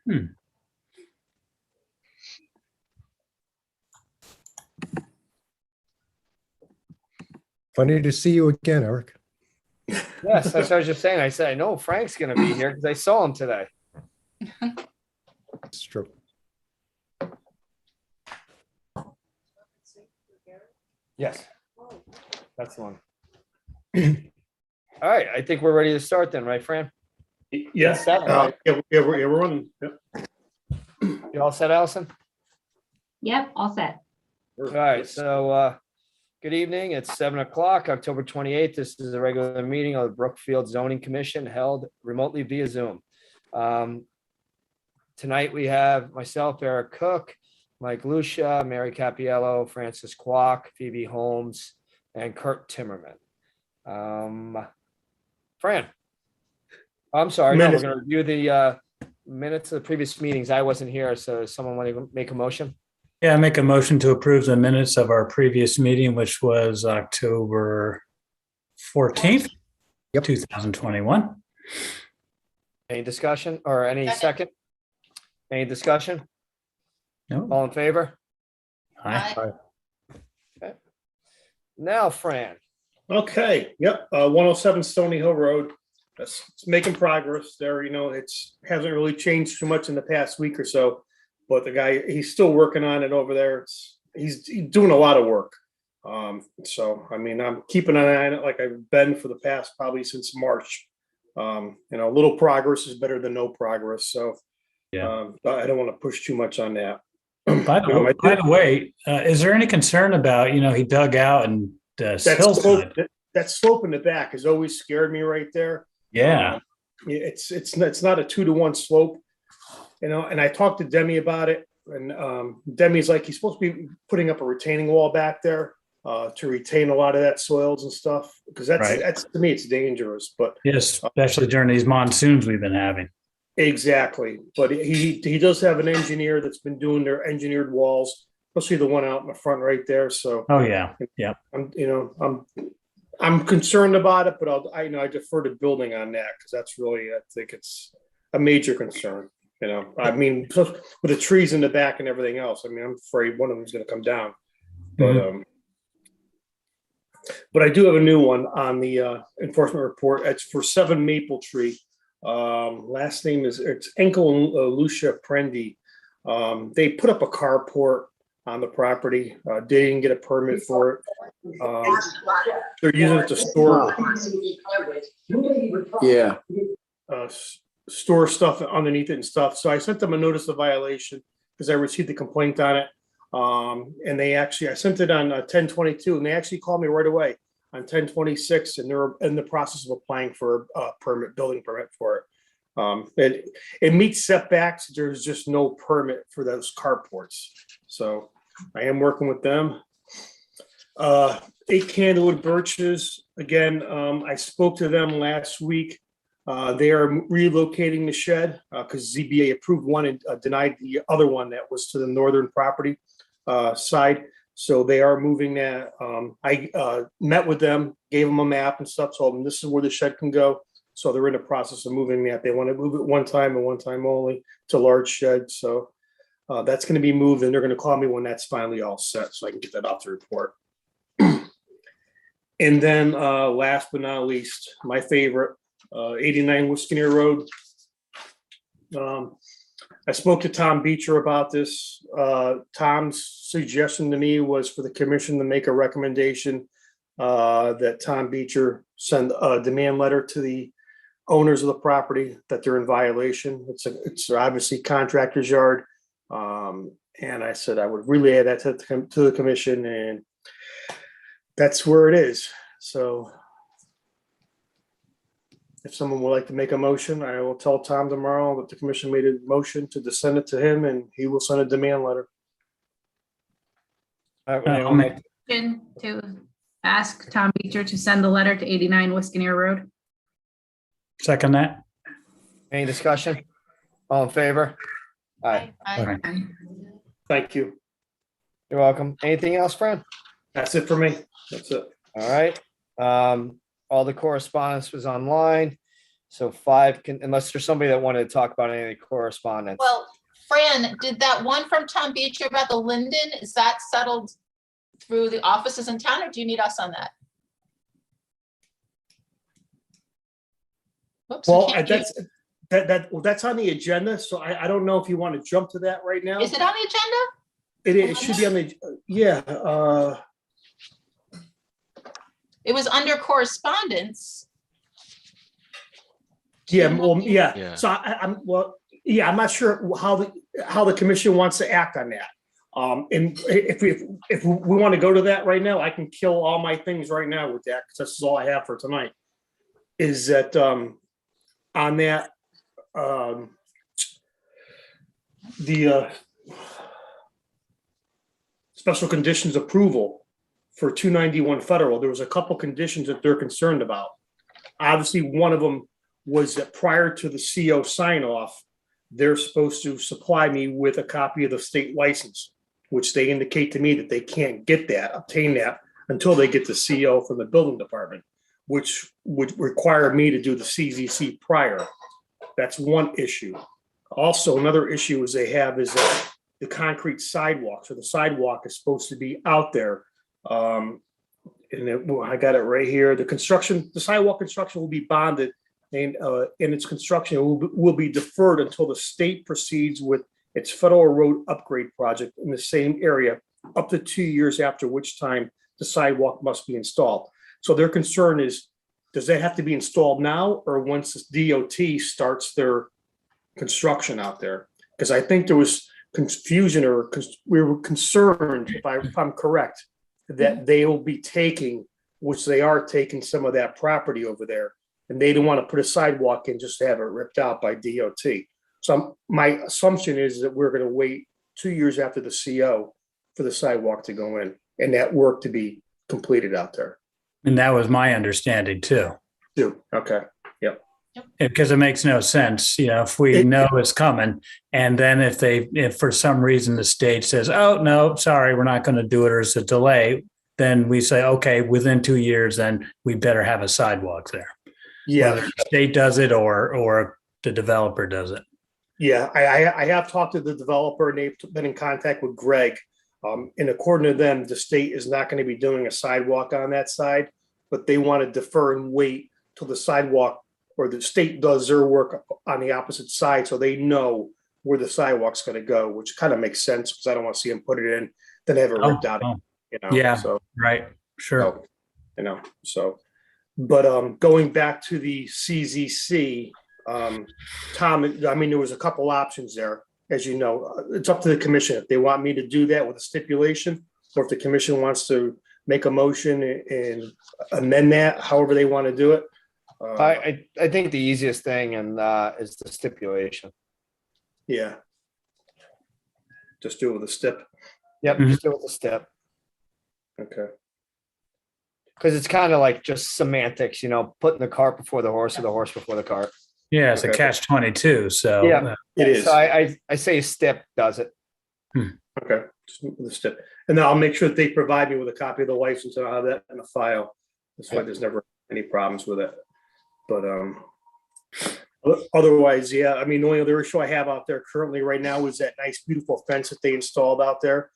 Hmm. Funny to see you again, Eric. Yes, that's what I was just saying. I said, I know Frank's gonna be here because I saw him today. It's true. Yes. That's the one. All right, I think we're ready to start then, right, Fran? Yes. Seven, right? Yeah, we're running. Yep. You all set, Allison? Yep, all set. All right, so good evening. It's 7 o'clock, October 28th. This is a regular meeting of the Brookfield Zoning Commission held remotely via Zoom. Tonight we have myself, Eric Cook, Mike Lucia, Mary Capiello, Francis Kwok, Phoebe Holmes, and Kurt Timmerman. Fran. I'm sorry, no, we're Minutes. going to review the minutes of the previous meetings. I wasn't here, so someone want to make a motion? Yeah, I make a motion to approve the minutes of our previous meeting, which was October 14th, Yep. 2021. Any discussion or any second? Any discussion? No. All in favor? Aye. Now, Fran. Okay, yep, 107 Stony Hill Road. It's making progress there, it's hasn't really changed too much in the past week or so. But the guy, he's still working on it over there. He's doing a lot of work. So, I mean, I'm keeping an eye on it like I've been for the past, probably since March. A little progress is better than no progress, so. Yeah. I don't want to push too much on that. By the way, is there any concern about, he dug out and That hillside? slope in the back has always scared me right there. Yeah. It's not a 2-to-1 slope, and I talked to Demi about it, and Demi's like, he's supposed to be putting up a retaining wall back there to retain a lot of that soils and stuff, because that's to me, it's dangerous, but. Yes, especially during these monsoons we've been having. Exactly, but he does have an engineer that's been doing their engineered walls, especially the one out in the front right there, so. Oh, yeah. Yeah. I'm concerned about it, but I defer to building on that, because that's really, I think it's a major concern, I mean, with the trees in the back and everything else, I mean, I'm afraid one of them is gonna come down. But I do have a new one on the enforcement report. It's for 7 Maple Tree. Last name it's Enkel and Lucia Prendi. They put up a carport on the property. They didn't get a permit for it. They're using it to store. Yeah. Store stuff underneath it and stuff. So I sent them a notice of violation because I received a complaint on it. And I sent it on 10/22, and they actually called me right away on 10/26, and they're in the process of applying for a building permit for it. It meets setbacks. There's just no permit for those carports. So I am working with them. 8 Candlewood Birches. Again, I spoke to them last week. They are relocating the shed because ZBA approved one and denied the other one that was to the northern property side. So they are moving that. I met with them, gave them a map and stuff, told them this is where the shed can go. So they're in the process of moving that. They want to move it one time and one time only to large shed. So that's going to be moved, and they're going to call me when that's finally all set so I can get that off the report. And then last but not least, my favorite, 89 Wisconsin Road. I spoke to Tom Beecher about this. Tom's suggestion to me was for the commission to make a recommendation that Tom Beecher send a demand letter to the owners of the property that they're in violation. It's obviously contractor's yard. And I said I would relay that to the commission, and that's where it is. So if someone would like to make a motion, I will tell Tom tomorrow that the commission made a motion to send it to him, and he will send a demand letter. All right, I'll make- To ask Tom Beecher to send the letter to 89 Wisconsin Road. Second that. Any discussion? All in favor? Aye. Aye. Thank you. You're welcome. Anything else, Fran? That's it for me. That's it. All right. All the correspondence was online. So 5 can, unless there's somebody that wanted to talk about any correspondence. Well, Fran, did that one from Tom Beecher about the Linden, is that settled through the offices in town, or do you need us on that? Whoops, we Well, can't hear well, that's on the agenda, so I don't know if you want to jump to that right now. you. Is it on the agenda? It should be on the, yeah, It was under correspondence. yeah, well, Yeah. yeah. So I'm not sure how the commission wants to act on that. And if we want to go to that right now, I can kill all my things right now with that, because that's all I have for tonight. Is that, on that, the special conditions approval for 291 Federal, there was a couple conditions that they're concerned about. Obviously, one of them was that prior to the CO sign off, they're supposed to supply me with a copy of the state license, which they indicate to me that they can't obtain that until they get the CO from the building department, which would require me to do the CZC prior. That's one issue. Also, another issue is they have is that the concrete sidewalk. So the sidewalk is supposed to be out there. And I got it right here. The sidewalk construction will be bonded, and in its construction will be deferred until the state proceeds with its federal road upgrade project in the same area up to 2 years, after which time the sidewalk must be installed. So their concern is, does that have to be installed now or once the DOT starts their construction out there? Because I think there was confusion, or we were concerned, if I'm correct, that they will be taking, which they are taking, some of that property over there, and they don't want to put a sidewalk in just to have it ripped out by DOT. So my assumption is that we're going to wait 2 years after the CO for the sidewalk to go in and that work to be completed out there. And that was my understanding too. Okay. Because it makes no sense, if we know it's coming, and then if for some reason the state says, oh, no, sorry, we're not going to do it, or it's a delay, then we say, okay, within 2 years, then we better have a sidewalk there. Yeah. Whether the state does it or the developer does it. Yeah, I have talked to the developer, and they've been in contact with Greg. And according to them, the state is not going to be doing a sidewalk on that side, but they want to defer and wait till the sidewalk, or the state does their work on the opposite side, so they know where the sidewalk's going to go, which kind of makes sense, because I don't want to see them put it in, then have it ripped out. Yeah. So, Right. Sure. But going back to the CZC, Tom, I mean, there was a couple options there. As you know, it's up to the commission if they want me to do that with a stipulation, or if the commission wants to make a motion and amend that, however they want to do it. I think the easiest thing is the stipulation. Yeah. Just do it with a stip. Yep, Mhm. just do it with the step. Okay. Because it's kind of like just semantics, putting the cart before the horse, or the horse before the cart. Yeah, it's a Okay. catch-22. So Yeah. It is. So I say step does it. Okay. Just with a stip. And then I'll make sure that they provide me with a copy of the license, and I'll have that in a file. That's why there's never any problems with it. But otherwise, yeah, I mean, the only other issue I have out there currently right now is that nice, beautiful fence that they installed out there,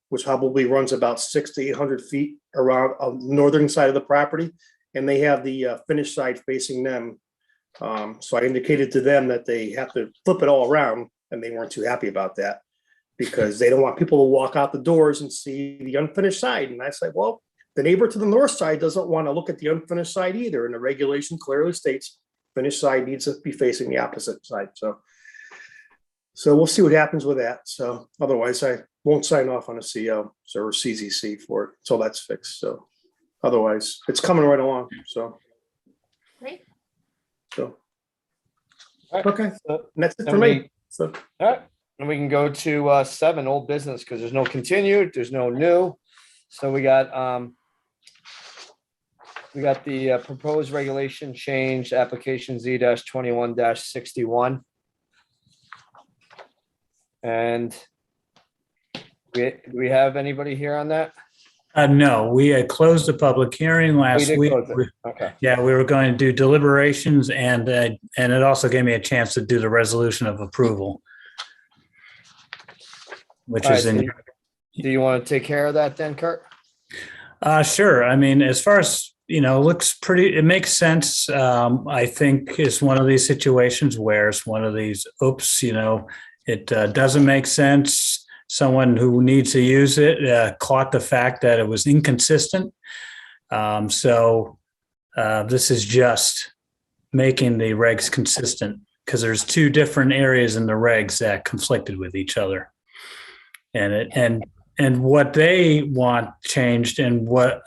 which probably runs about 600 to 800 feet around on the northern side of the property. And they have the finished side facing them. So I indicated to them that they have to flip it all around, and they weren't too happy about that, because they don't want people to walk out the doors and see the unfinished side. And I said, well, the neighbor to the north side doesn't want to look at the unfinished side either. And the regulation clearly states finished side needs to be facing the opposite side. So we'll see what happens with that. So otherwise, I won't sign off on a CO or CZC for it until that's fixed. So otherwise, it's coming right along. So. Great. So. All right. Okay. So, And that's it then for me. So. all right, and we can go to 7, old business, because there's no continued, there's no new. So we got the proposed regulation change, application Z-21-61. And do we have anybody here on that? No, we had closed the public hearing We last did week. close it. Okay. Yeah, we were going to do deliberations and it also gave me a chance to do the resolution of approval. Which All is right, in, so do you want to take care of that then, Kurt? sure. I mean, as far as, looks pretty, it makes sense. I think it's one of these situations where it's one of these, oops, it doesn't make sense. Someone who needs to use it caught the fact that it was inconsistent. So this is just making the regs consistent because there's two different areas in the regs that conflicted with each other. And what they want changed and what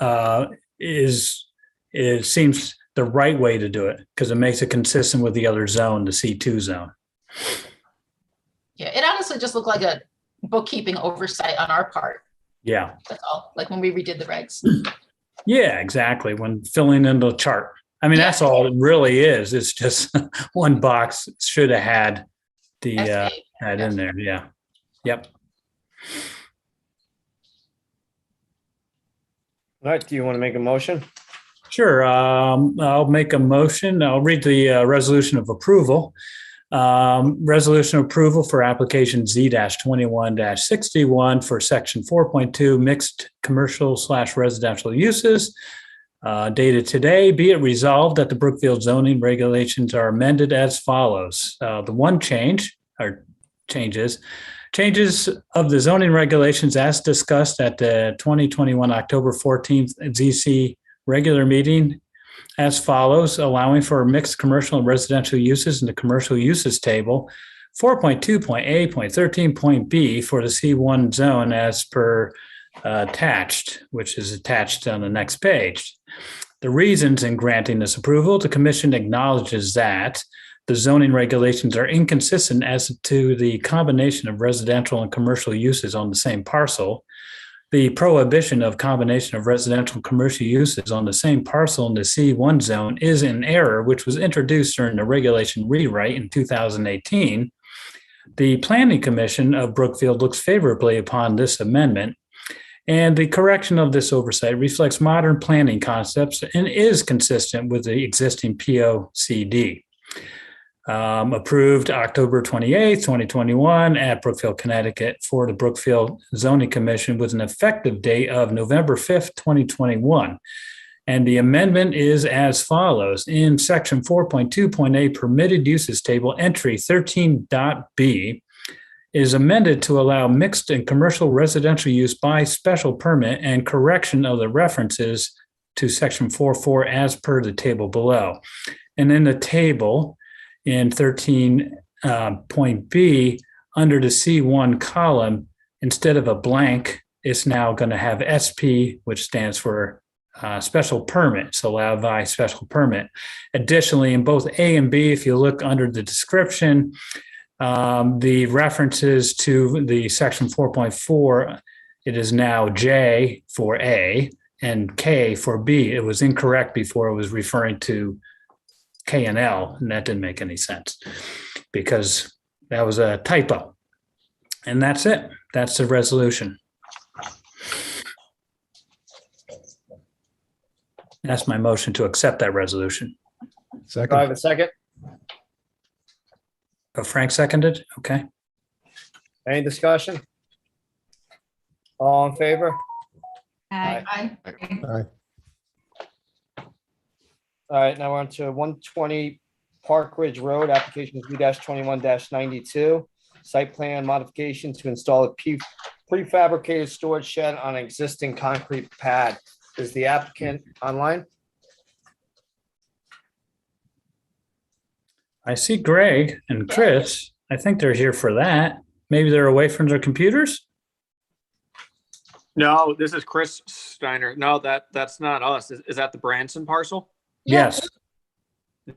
it seems the right way to do it because it makes it consistent with the other zone, the C2 zone. Yeah, it honestly just looked like a bookkeeping oversight on our part. Yeah. That's all, like when we redid the regs. Yeah, exactly. When filling in the chart. I mean, that's all it really is. It's just one box should have had the had in there. Yeah. Yep. All right, do you want to make a motion? Sure. I'll make a motion. I'll read the resolution of approval. Resolution of approval for application Z-21-61 for section 4.2 mixed commercial/residential uses. Dated today, be it resolved that the Brookfield zoning regulations are amended as follows. The one change or changes of the zoning regulations as discussed at the 2021 October 14th ZC regular meeting as follows, allowing for mixed commercial and residential uses in the commercial uses table, 4.2.A.13.B for the C1 zone as per attached, which is attached on the next page. The reasons in granting this approval, the commission acknowledges that the zoning regulations are inconsistent as to the combination of residential and commercial uses on the same parcel. The prohibition of combination of residential and commercial uses on the same parcel in the C1 zone is an error which was introduced during the regulation rewrite in 2018. The Planning Commission of Brookfield looks favorably upon this amendment, and the correction of this oversight reflects modern planning concepts and is consistent with the existing POCD. Approved October 28th, 2021 at Brookfield, Connecticut for the Brookfield Zoning Commission with an effective date of November 5th, 2021. And the amendment is as follows. In section 4.2.8 permitted uses table entry 13.b is amended to allow mixed and commercial residential use by special permit and correction of the references to section 4.4 as per the table below. And in the table, in 13.b, under the C1 column, instead of a blank, it's now going to have SP, which stands for special permit, so allowed by special permit. Additionally, in both A and B, if you look under the description, the references to the section 4.4, it is now J for A and K for B. It was incorrect before it was referring to K and L, and that didn't make any sense because that was a typo. And that's it. That's the resolution. That's my motion to accept that resolution. Do I have Second, a second? Oh, Frank seconded? Okay. Any discussion? All in favor? Aye. aye, All right, now we're on to 120 Park Ridge Road, application Z-21-92. Site plan modification to install a prefabricated storage shed on an existing concrete pad. Is the applicant online? I see Greg and Chris. I think they're here for that. Maybe they're away from their computers? No, this is Chris Steiner. No, that's not us. Is that the Branson parcel? Yes.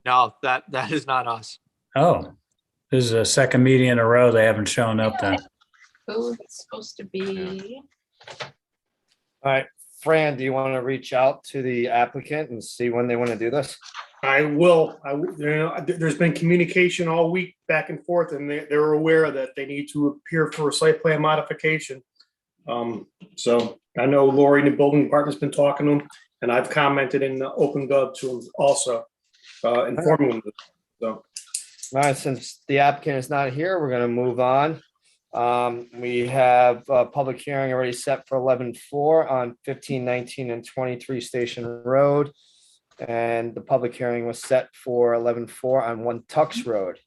No, that is not us. Oh, this is a second meeting in a row. They haven't shown up then. Who it's supposed to be? All right, Fran, do you want to reach out to the applicant and see when they want to do this? I will. There's been communication all week back and forth, and they're aware that they need to appear for a site plan modification. So I know Lori in the building department's been talking to him, and I've commented in the open gov to him also, informing him. So, All right, since the applicant is not here, we're gonna move on. We have a public hearing already set for 11:4 on 15, 19, and 23 Station Road. And the public hearing was set for 11:4 on 1 Tux Road.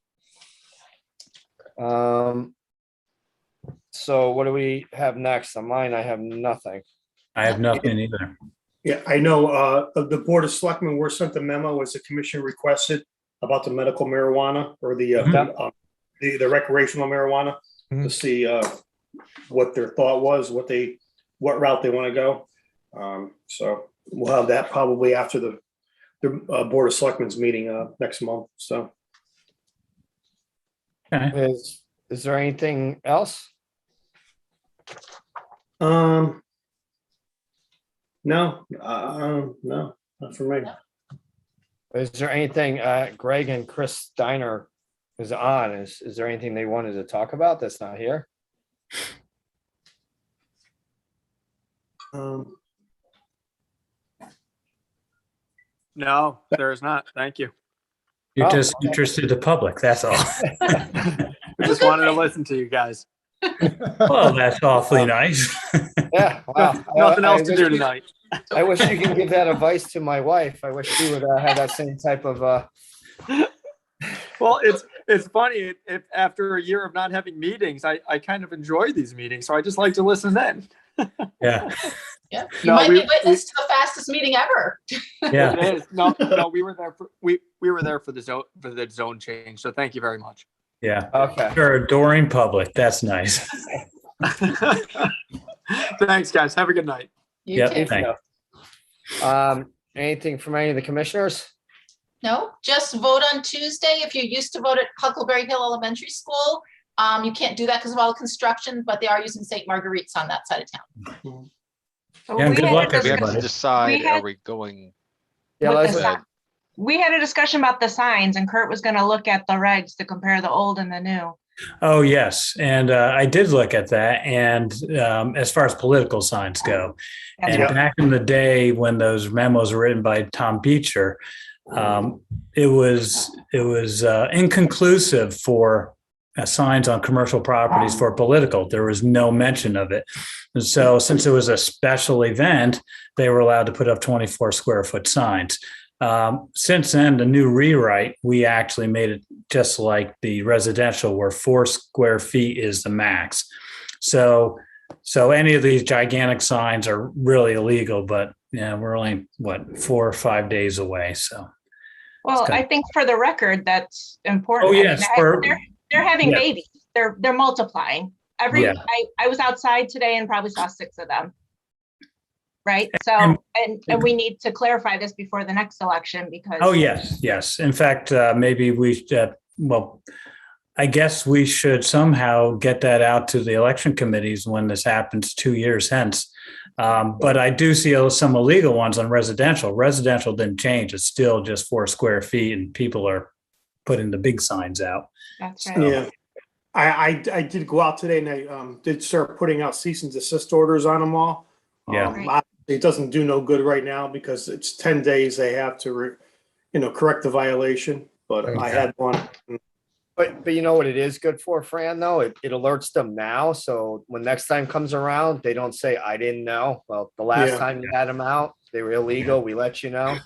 So what do we have next? On mine, I have nothing. I have nothing either. yeah, I know, the Board of Selectmen were sent a memo as the commission requested about the medical marijuana or the recreational marijuana to see, what their thought was, what route they want to go. So we'll have that probably after the Board of Selectmen's meeting, next month, so. Okay. Is there anything else? No, no, not for me. Is there anything, Greg and Chris Steiner is on? Is there anything they wanted to talk about that's not here? No, there is not. Thank you. You're Oh, just okay. interested in the public, that's all. I just wanted to listen to you guys. Well, that's awfully nice. Yeah, wow. Nothing I else to wish do you- tonight. I wish you could give that advice to my wife. I wish she would have that same type of, Well, it's funny. If after a year of not having meetings, I kind of enjoy these meetings, so I just like to listen in. Yeah, Yeah, you No, might we- be witness to the fastest meeting ever. yeah. It is. No, we were there we were there for the zone change. So thank you very much. Yeah. okay. You're adoring public. That's nice. Thanks, guys. Have a good night. You Yep. too. Thanks. Anything from any of the commissioners? No, just vote on Tuesday. If you used to vote at Huckleberry Hill Elementary School, you can't do that because of all the construction, but they are using St. Marguerite's on that side of town. So Yeah, we good had luck, a We have to everybody. decide, We had- are we going? Yeah, with let's, the si- We had a discussion about the signs and Kurt was gonna look at the regs to compare the old and the new. Oh, yes. And I did look at that. And as far as political signs go, That's and right. back in the day when those memos were written by Tom Beecher, it was inconclusive for signs on commercial properties for political. There was no mention of it. And so since it was a special event, they were allowed to put up 24 square foot signs. Since then, the new rewrite, we actually made it just like the residential where 4 square feet is the max. So any of these gigantic signs are really illegal, but yeah, we're only 4 or 5 days away. So, Well, Okay. I think for the record, that's important. oh I mean, yes, for, They're having Yeah. babies. They're multiplying. Yeah. I was outside today and probably saw 6 of them. Right? So, And- and we need to clarify this before the next election because. oh yes. In fact, maybe we well, I guess we should somehow get that out to the election committees when this happens 2 years hence. But I do see some illegal ones on residential. Residential didn't change. It's still just 4 square feet and people are putting the big signs out. That's right. Yeah, I did go out today and I did start putting out cease and desist orders on them all. Yeah. Right. It doesn't do no good right now because it's 10 days they have to, correct the violation. But I had one. but you know what it is good for, Fran, though? It alerts them now. So when next time comes around, they don't say, I didn't know. Well, the last Yeah. time you had them out, they were illegal. We let you know.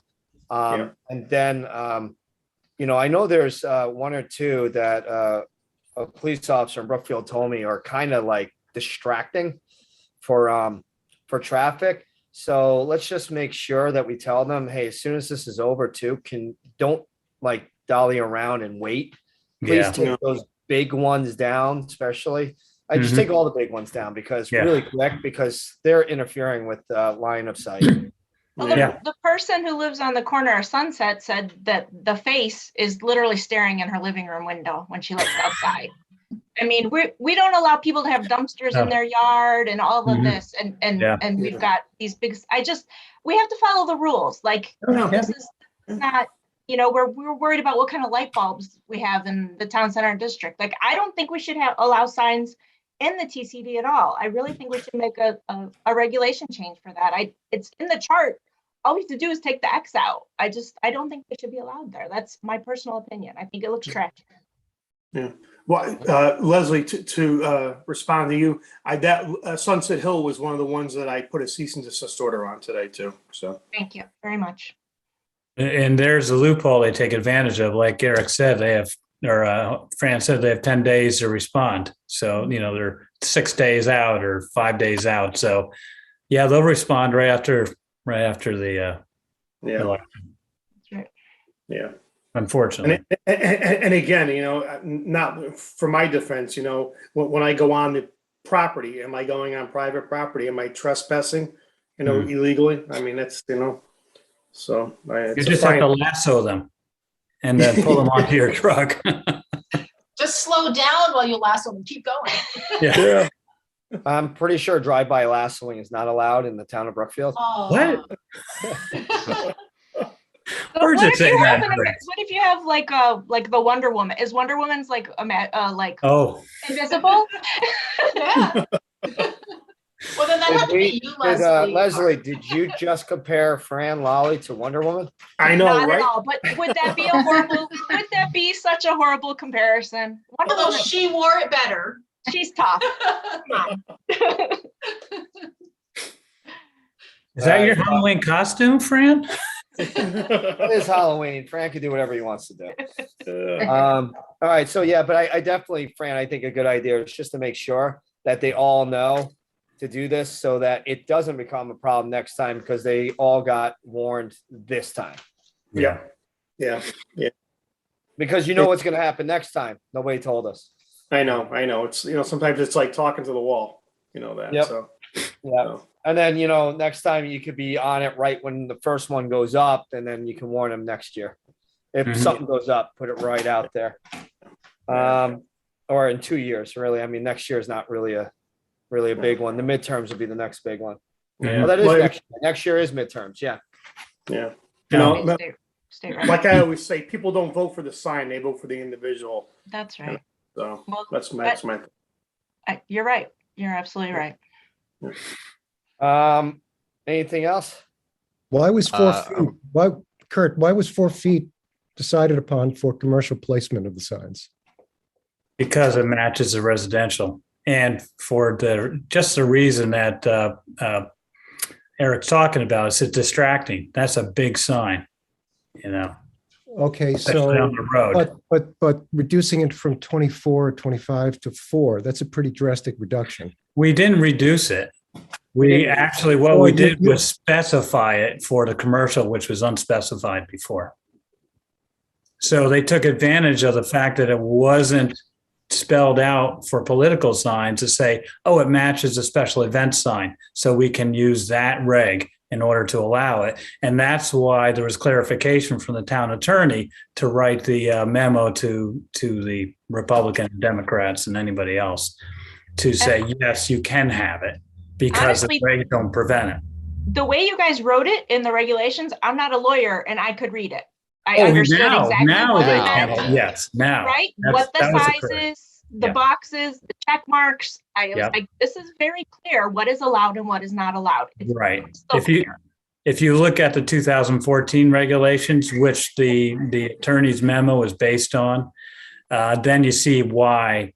Yeah. And then, I know there's 1 or 2 that a police officer in Brookfield told me are kind of like distracting for traffic. So let's just make sure that we tell them, hey, as soon as this is over too, don't like dolly around and wait. Please Yeah. take those big ones down, especially. I just Mhm. take all the big ones down because Yeah. really quick, because they're interfering with line of sight. Well, Yeah. the person who lives on the corner of Sunset said that the face is literally staring in her living room window when she looks outside. I mean, we don't allow people to have dumpsters in No. their yard and all of Mhm. this, and Yeah. we've got these big. We have to follow the rules. Like this is not, we're worried about what kind of light bulbs we have in the town center district. Like I don't think we should allow signs in the TCD at all. I really think we should make a regulation change for that. It's in the chart. All we have to do is take the X out. I don't think they should be allowed there. That's my personal opinion. I think it looks trash. Well, Leslie, to respond to you, that Sunset Hill was one of the ones that I put a cease and desist order on today too. So Thank you very much. And there's a loophole they take advantage of. Like Eric said, they have, or Fran said, they have 10 days to respond. So, they're 6 days out or 5 days out. So yeah, they'll respond right after the yeah, election, That's right. yeah. unfortunately. And again, not for my defense, when I go on the property, am I going on private property? Am I trespassing, illegally? I mean, that's, so. You just have to lasso them and then pull them onto your truck. Just slow down while you lasso them. Keep going. Yeah. I'm pretty sure drive-by lassoing is not allowed in the town of Brookfield. Oh. What? But Where's what it if saying you that? have what if you have like the Wonder Woman? Is Wonder Woman's like Oh, invisible? Yeah. Well, then that had to be you, Leslie. Leslie, did you just compare Fran Lawley to Wonder Woman? I know, Not at right? all. But would that be such a horrible comparison? Wonder Although Woman, she wore it better. she's tough. is that your Halloween costume, Fran? It is Halloween. Fran can do whatever he wants to do. Uh, All right, so yeah, but I definitely, Fran, I think a good idea is just to make sure that they all know to do this so that it doesn't become a problem next time because they all got warned this time. Yeah, yeah, Because you know what's going to happen next time. Nobody told us. I know. It's, sometimes it's like talking to the wall, that, Yep. so. Yeah. So, And then, next time you could be on it right when the first one goes up, and then you can warn them next year. If Mhm. something goes up, put it right out there. Or in 2 years, really. I mean, next year is not really a big one. The midterms will be the next big one. Yeah. Well, that is Like- next year. Next year is midterms. Yeah. yeah. No. Stay right. Like I always say, people don't vote for the sign, they vote for the individual. That's right. So Well, that's my. you're right. You're absolutely right. Anything else? Why was 4 feet? Why, Kurt, why was 4 feet decided upon for commercial placement of the signs? Because it matches the residential, and for just the reason that Eric's talking about, it's distracting. That's a big sign, Okay, especially on so, the road. but reducing it from 24, 25 to 4, that's a pretty drastic reduction. We didn't reduce it. We actually, what we did was specify it for the commercial, which was unspecified before. So they took advantage of the fact that it wasn't spelled out for political signs to say, oh, it matches a special event sign. So we can use that reg in order to allow it. And that's why there was clarification from the town attorney to write the memo to the Republican, Democrats, and anybody else to say, yes, you can have it because the Honestly, regs don't prevent it. The way you guys wrote it in the regulations, I'm not a lawyer and I could read it. I Oh, understood exactly now what they it meant, can. Yes, now. right? That's- What the that was the sizes, the Yeah. boxes, the check marks. I was Yeah. like, this is very clear what is allowed and what is not allowed. It's Right. so If you look at the 2014 regulations, which the attorney's memo is based on, then you see why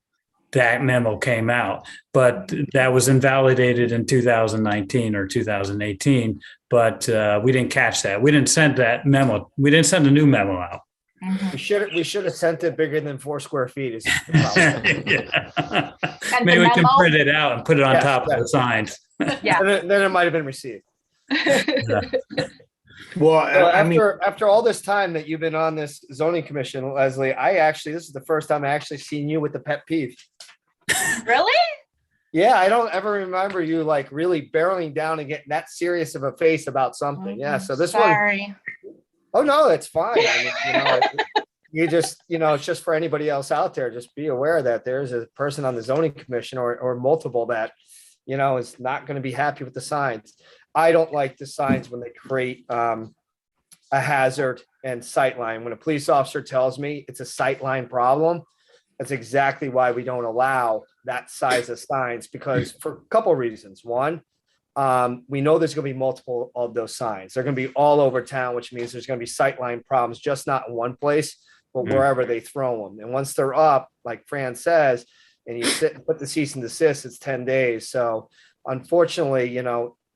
that memo came out. But that was invalidated in 2019 or 2018. But we didn't catch that. We didn't send that memo. We didn't send a new memo out. Mhm. We should have sent it bigger than 4 square feet. Is the problem. Yeah. And Maybe we the can memo, print it out and put it on Yeah, top of yeah. the signs. yeah. Then it might have been received. Well, So I mean, after all this time that you've been on this zoning commission, Leslie, this is the first time I actually seen you with the pet peeve. Really? Yeah, I don't ever remember you like really barreling down and getting that serious of a face about something. Yeah, so this one, Sorry. oh no, it's fine. I mean, you just, it's just for anybody else out there, just be aware that there's a person on the zoning commission or multiple that, is not going to be happy with the signs. I don't like the signs when they create a hazard and sightline. When a police officer tells me it's a sightline problem, that's exactly why we don't allow that size of signs because for a couple of reasons. One, we know there's going to be multiple of those signs. They're going to be all over town, which means there's going to be sightline problems, just not in one place, but Mm. wherever they throw them. And once they're up, like Fran says, and you sit and put the cease and desist, it's 10 days. So unfortunately,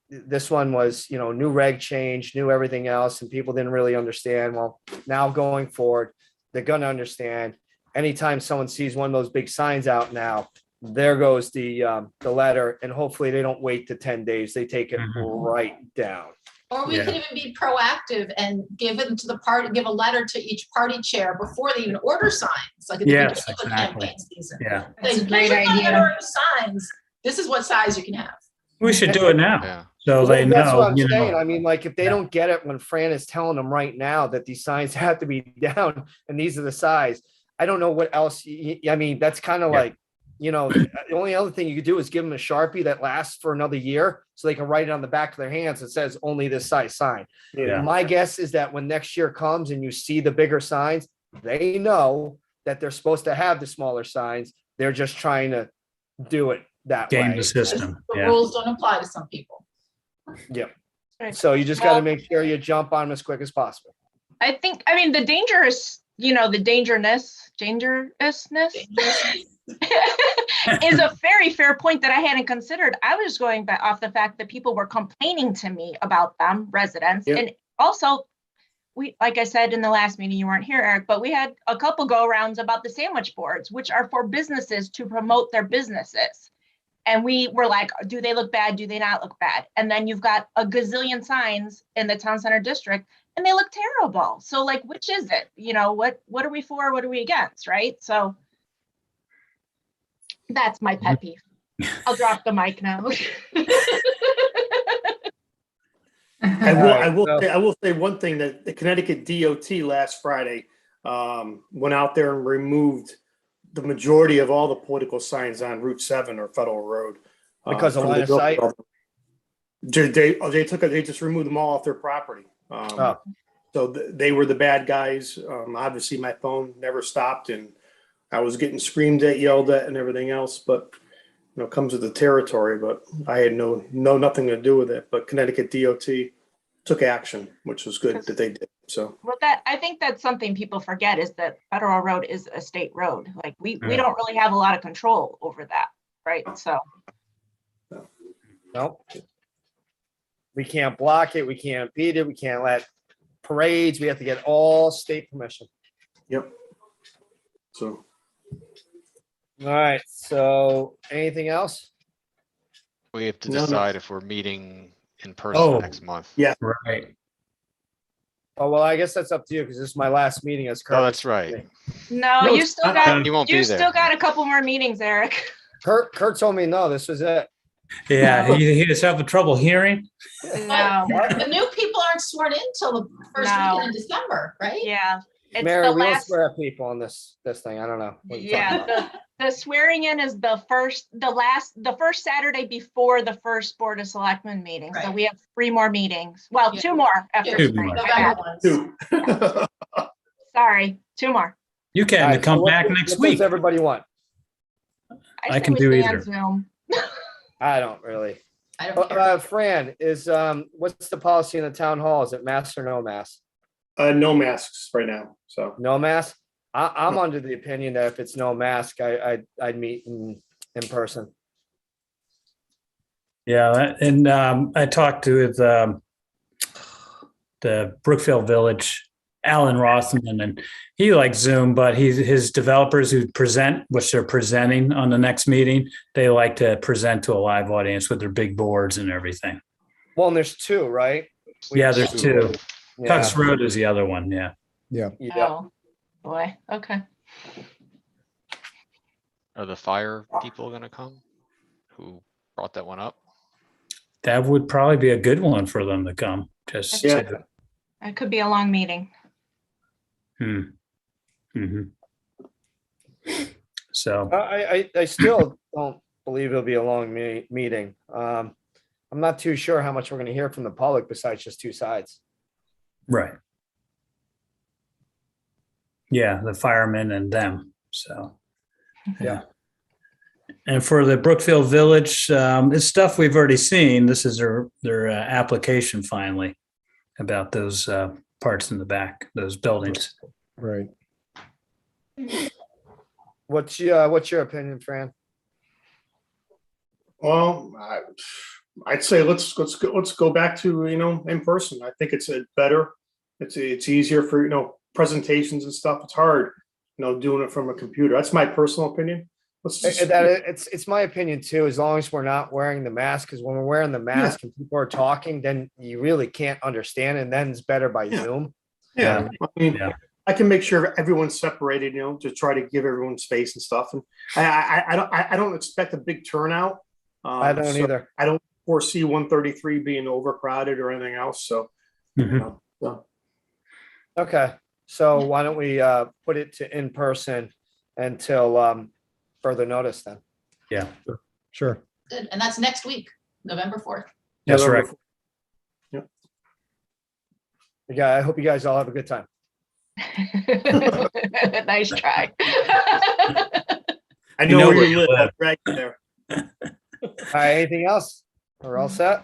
this one was, new reg change, new everything else, and people didn't really understand. Well, now going forward, they're going to understand. Anytime someone sees one of those big signs out now, there goes the letter, and hopefully they don't wait to 10 days. They take it Mhm. right down. Or we Yeah. could even be proactive and give it to the party, give a letter to each party chair before they even order signs, like at the Yes, beginning of exactly. campaign season. Yeah, That's Say, a great "If you're gonna idea. order signs, this is what size you can have. we should do it now. Yeah. So they Well, that's what know, I'm saying. I mean, like, if they Yeah. don't get it when Fran is telling them right now that these signs have to be down and these are the size, I don't know what else. I mean, that's kind of Yeah. like, the only other thing you could do is give them a Sharpie that lasts for another year so they can write it on the back of their hands. It says only this size sign. Yeah. My guess is that when next year comes and you see the bigger signs, they know that they're supposed to have the smaller signs. They're just trying to do it that game way. the system. The Yeah. rules don't apply to some people. Right. So you just got to Well- make sure you jump on them as quick as possible. I mean, the dangerousness is a very fair point that I hadn't considered. I was going back off the fact that people were complaining to me about them, residents. Yep. And also, like I said in the last meeting, you weren't here, Eric, but we had a couple go rounds about the sandwich boards, which are for businesses to promote their businesses. And we were like, do they look bad? Do they not look bad? And then you've got a gazillion signs in the town center district and they look terrible. So like, which is it? What are we for? What are we against? Right? So that's my pet peeve. I'll drop the mic now. I will Alright, say, I will say one thing, that the Connecticut DOT last Friday went out there and removed the majority of all the political signs on Route 7 or Federal Road. Because of from line the of sight? They just removed them all off their property. Oh. So they were the bad guys. Obviously my phone never stopped and I was getting screamed at, yelled at and everything else, but it comes with the territory, but I had nothing to do with it. But Connecticut DOT took action, which was good that they did. So Well, I think that's something people forget is that Federal Road is a state road. Like we Yeah. don't really have a lot of control over that, right? So Nope. We can't block it. We can't beat it. We can't let parades. We have to get all state permission. yep. So All right. So anything else? We have to No, no. decide if we're meeting in person Oh. next month. Yeah. Right. Oh, well, I guess that's up to you because this is my last meeting as Kurt. Oh, that's right. no, No, you it's still not. got You won't be you there. still got a couple more meetings, Eric. Kurt told me no, this was it. Yeah, he has having trouble hearing. No, The new people aren't sworn in till the first No. weekend in December, right? yeah, it's Mary, the we don't last. swear at people on this thing. I don't know. what you're talking Yeah, about. the swearing in is the first Saturday before the first Board of Selectmen meeting. So Right. we have 3 more meetings. Well, Yeah. 2 more after Two spring. more. My November bad. ones. two. Sorry, 2 more. You All can right, so come what- back what next does week. everybody want? I say can we do stay on either. Zoom. I don't really. I don't care. Fran, what's the policy in the town hall? Is it mask or no mask? No masks right now. So No mask? I'm under the opinion that if it's no mask, I'd meet in person. Yeah, and I talked with the Brookfield Village, Alan Rothman, and he likes Zoom, but his developers who present, which they're presenting on the next meeting, they like to present to a live audience with their big boards and everything. Well, and there's 2, right? Yeah, there's 2. Yeah. Cuts Road is the other one. Yeah. Yeah. Oh, boy. Okay. Are the fire people gonna come? Who brought that one up? That would probably be a good one for them to come. Just Yeah. to, It could be a long meeting. Mhm. So, I still don't believe it'll be a long meeting. I'm not too sure how much we're gonna hear from the public besides just 2 sides. right. Yeah, the firemen and them. So, yeah. And for the Brookfield Village, it's stuff we've already seen. This is their application finally about those parts in the back, those buildings. Right. What's your opinion, Fran? Well, I'd say let's go back to, in person. I think it's better. It's easier for, presentations and stuff. It's hard, doing it from a computer. That's my personal opinion. It's my opinion too, as long as we're not wearing the mask, because when we're wearing the mask and people are talking, then you really can't understand, and then it's better by Zoom. Yeah, I mean, Yeah. I can make sure everyone's separated, to try to give everyone space and stuff. And I don't expect a big turnout. I don't so either. I don't foresee 133 being overcrowded or anything else. So, Mhm. Okay, so why don't we put it to in person until further notice then? Yeah, Sure. Good. And that's next week, November 4th. that's right. Yeah, I hope you guys all have a good time. Nice try. I You know know where where you you live. live. I'll drag you there. All right, anything else? We're all set?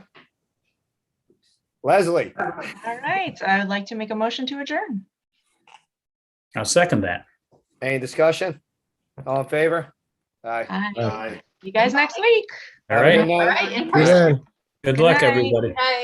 Leslie, All right, I would like to make a motion to adjourn. I'll second that. any discussion? All in favor? Aye. Hi. Bye. You guys next week. All Have a good right. night. All right, in Good person. then. Good Good luck, night. everybody. Bye.